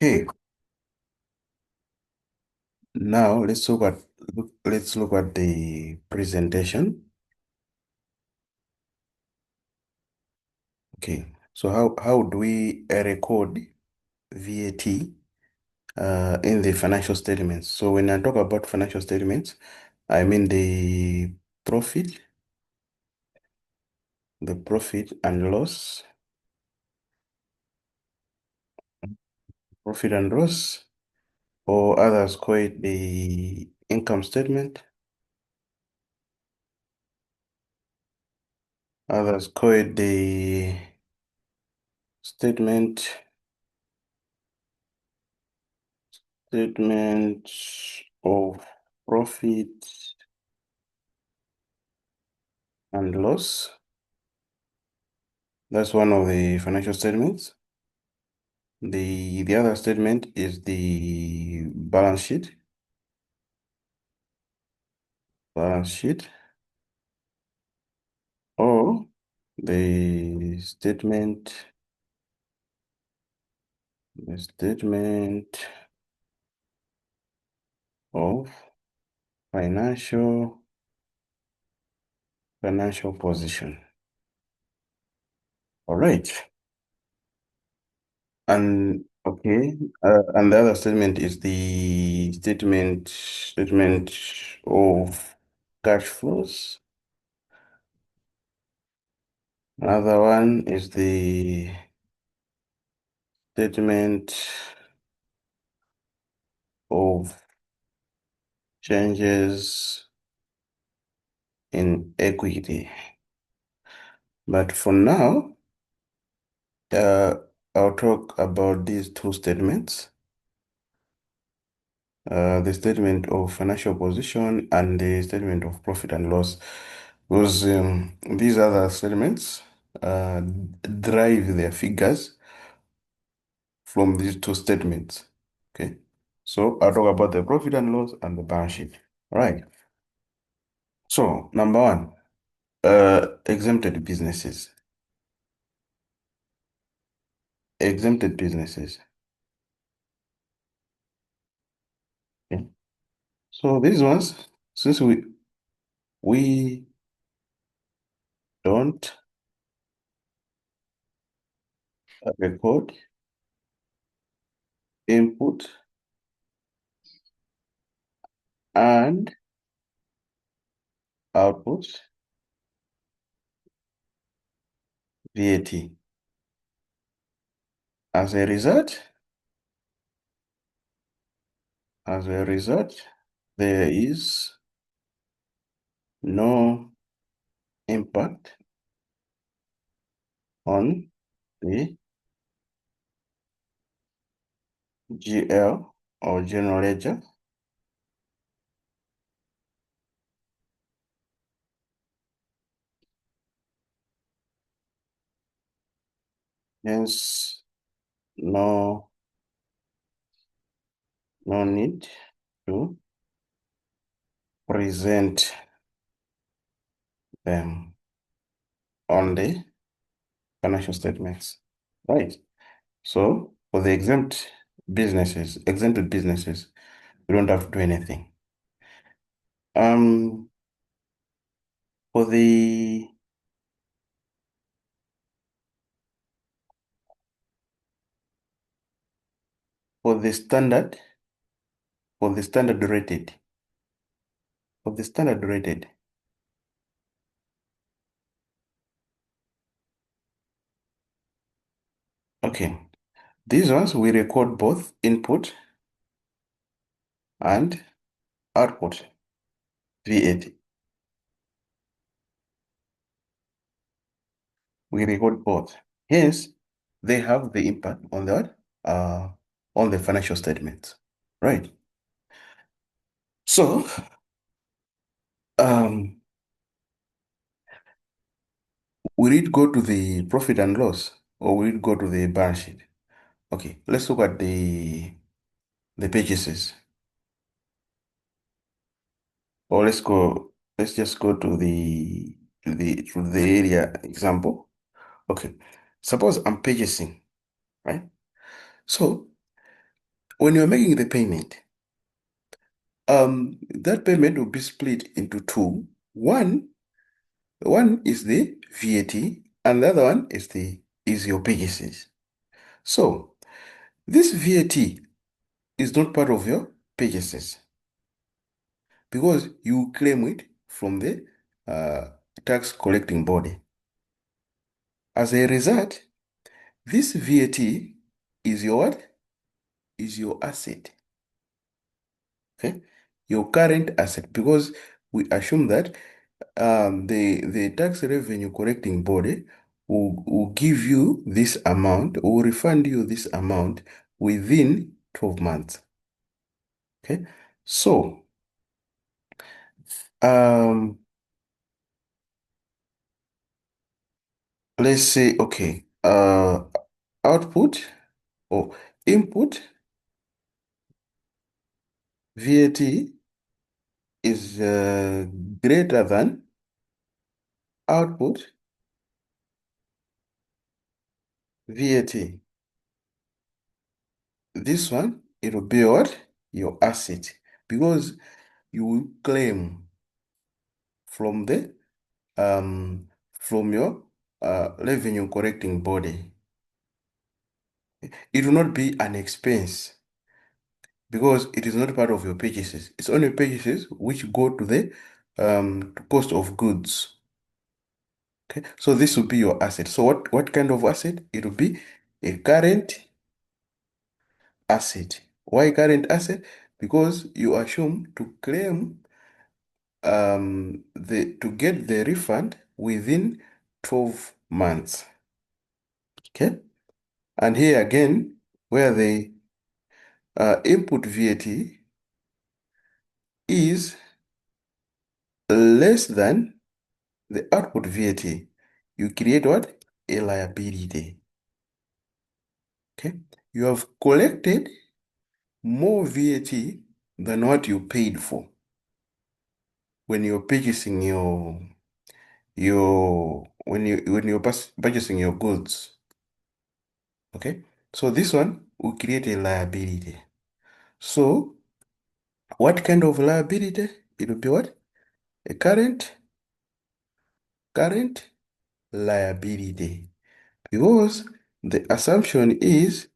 Okay, now let's look at the presentation. Okay, so how do we record VAT in the financial statements? So when I talk about financial statements, I mean profit, the profit and loss, profit and loss, or others call it the income statement, others call it the statement statement of profit and loss. That's one of the financial statements. The other statement is the balance sheet, or the statement of financial financial position. All right. And okay, and the other statement is the statement of cash flows. Another one is the statement of changes in equity. But for now, uh, I'll talk about these two statements, the statement of financial position and the statement of profit and loss, because these other statements drive their figures from these two statements. Okay, so I'll talk about the profit and loss and the balance sheet. All right. So number one, exempted businesses. Exempted businesses. Okay. So these ones, since we don't record input and output VAT. As a result, as a result, there is no impact on the GL or general ledger. Hence, no, no need to present them on the financial statements. Right. So for the exempted businesses, we don't have to do anything. Um, for the for the standard for the standard rated for the standard rated. Okay, these ones we record both input and output VAT. We record both. Hence, they have the impact on on the financial statements. Right. So um will it go to the profit and loss or will it go to the balance sheet? Okay, let's look at the purchases. Or let's just go to the area example. Okay. Suppose I'm purchasing, right? So when you're making the payment, that payment will be split into two. One is the VAT, and the other one is your purchases. So this VAT is not part of your purchases because you claim it from the uh, tax collecting body. As a result, this VAT is your what? Is your asset. Okay, your current asset, because we assume that the tax revenue collecting body will give you this amount, will refund you this amount within 12 months. Okay, so um, let's say, okay, output or input VAT is greater than output VAT. This one, it will be what? Your asset, because you will claim from the from your revenue collecting body. It will not be an expense because it is not part of your purchases. It's only purchases which go to the cost of goods. Okay, so this will be your asset. So what kind of asset? It will be a current asset. Why current asset? Because you assume to claim the to get the refund within 12 months. Okay, and here again, where the input VAT is less than the output VAT, you create what? A liability. Okay, you have collected more VAT than what you paid for when you're purchasing your when you're purchasing your goods. Okay, so this one will create a liability. So what kind of liability? It will be what? A current liability. Because the assumption is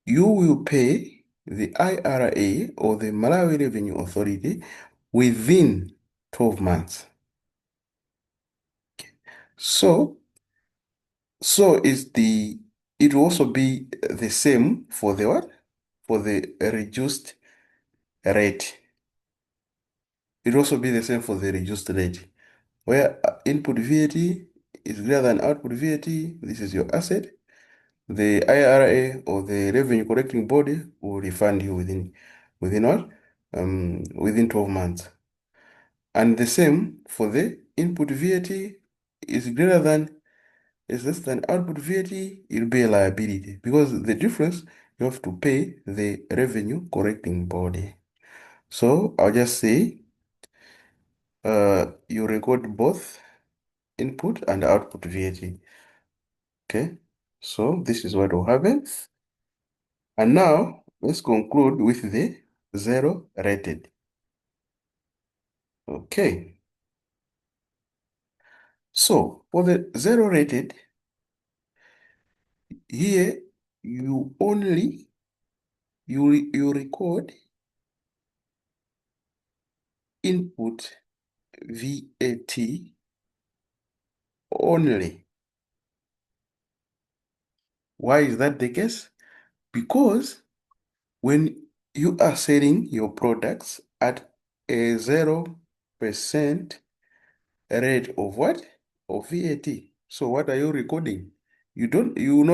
you will pay the IRA or the Malawi Revenue Authority within 12 months. So, so is the it will also be the same for the what? For the reduced rate. It will also be the same for the reduced rate, where input VAT is greater than output VAT. This is your asset. The IRA or the revenue collecting body will refund you within what? Within 12 months. And the same for the input VAT is greater than is less than output VAT, it'll be a liability because the difference you have to pay the revenue collecting body. So I'll just say you record both input and output VAT. Okay, so this is what will happen. And now let's conclude with the zero rated. Okay, so for the zero rated, here you only you record input VAT only. Why is that the case? Because when you are selling your products at a 0% rate of what? Of VAT. So what are you recording? You don't, you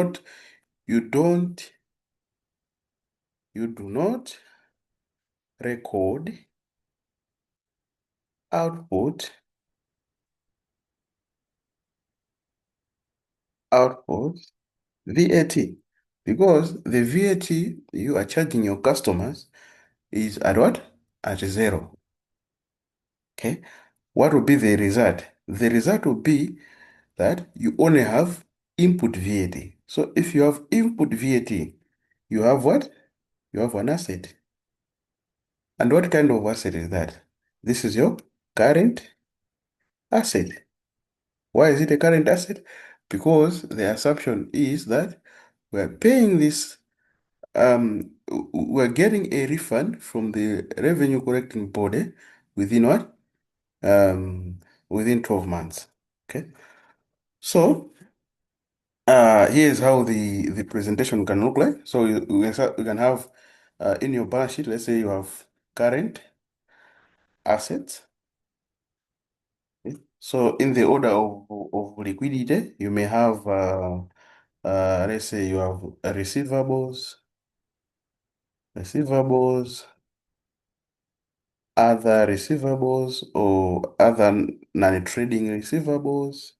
do not record output, output VAT because the VAT you are charging your customers is at what? At zero. Okay. What will be the result? The result will be that you only have input VAT. So if you have input VAT, you have what? you have an asset. And what kind of asset is that? This is your current asset. Why is it a current asset? Because the assumption is that we're paying this, we're getting a refund from the revenue collecting body within what? Um, within 12 months. Okay. So, here's how the presentation can look like. So you can have in your balance sheet, let's say you have current assets. Okay. So in the order of liquidity, you may have let's say you have receivables, other receivables or other non-trading receivables,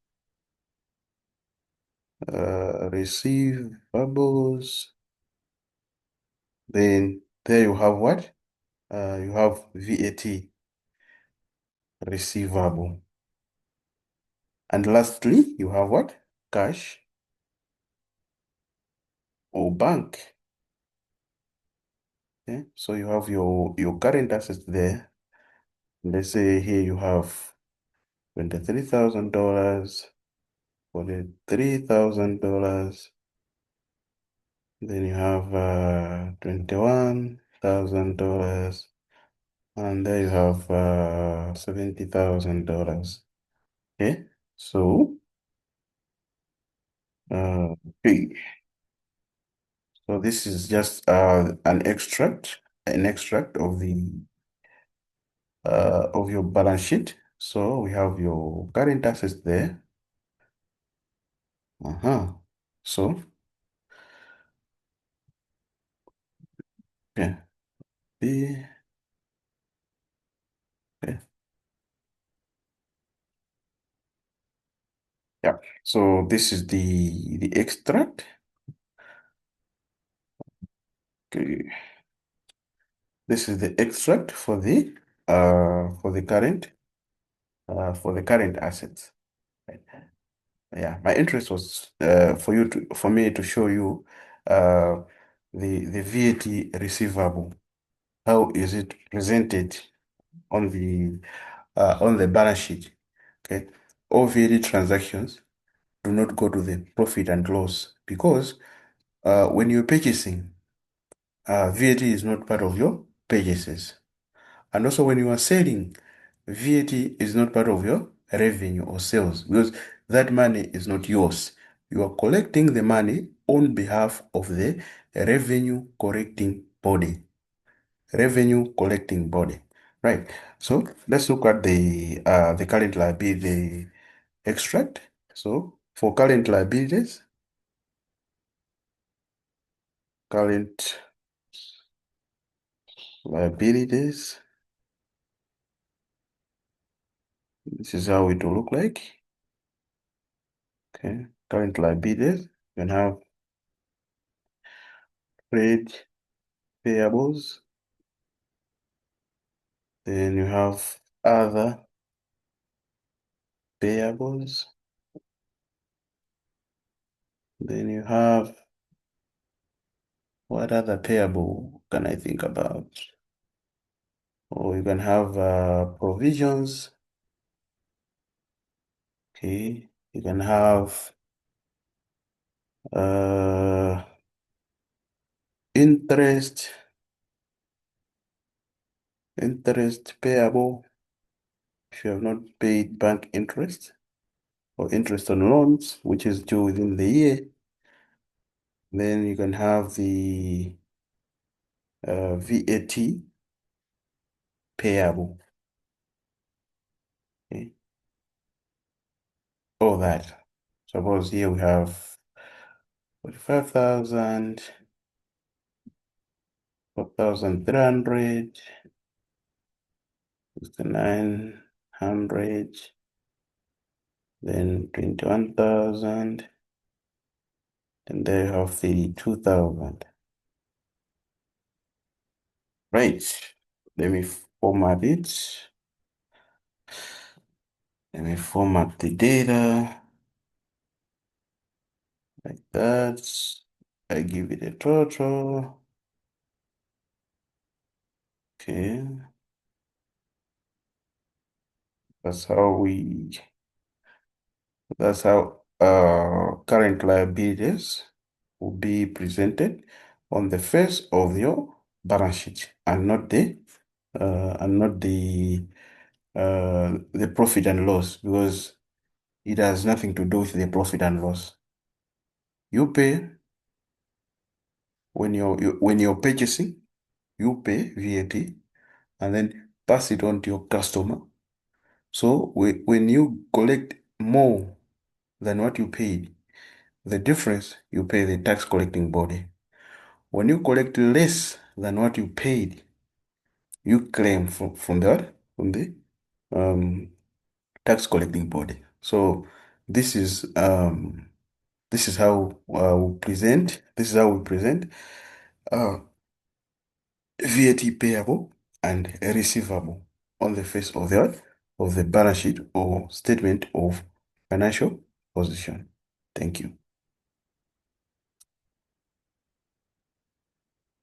receivables. Then there you have what? You have VAT receivable. And lastly, you have what? Cash or bank. Okay? So you have your current assets there. Let's say here you have $23,000, $43,000. Then you have $21,000. And there you have $70,000. Okay, so okay. So this is just an extract of your balance sheet. So we have your current assets there. So yeah, B, okay. Yeah. So this is the extract. Okay. This is the extract for the current assets. Right. Yeah, my interest was for me to show you uh, the VAT receivable. How is it presented on the balance sheet? Okay, all VAT transactions do not go to the profit and loss because when you're purchasing, VAT is not part of your purchases. And also when you are selling, VAT is not part of your revenue or sales because that money is not yours. You are collecting the money on behalf of the revenue collecting body. Revenue collecting body. Right. So let's look at the current liability, the extract. So for current liabilities, this is how it will look like. Okay. Current liabilities, you can have trade payables, then you have other payables, then you have what other payable can I think about? Or you can have provisions. Okay, you can have uh, interest, interest payable if you have not paid bank interest or interest on loans, which is due within the year. Then you can have the VAT payable. Okay, all that. Suppose here we have 45,000, 4,300, 6,900, then 21,000, and there you have 32,000. Right. Let me format it. Let me format the data like that. I give it a total. Okay, that's how we that's how current liabilities will be presented on the face of your balance sheet and not the profit and loss, because it has nothing to do with the profit and loss. You pay when you're purchasing, you pay VAT and then pass it on to your customer. So when you collect more than what you paid, the difference you pay the tax collecting body. When you collect less than what you paid, you claim from the um, tax collecting body. So this is um, this is how we present. This is how we present uh, VAT payable and receivable on the face of the balance sheet or statement of financial position. Thank you.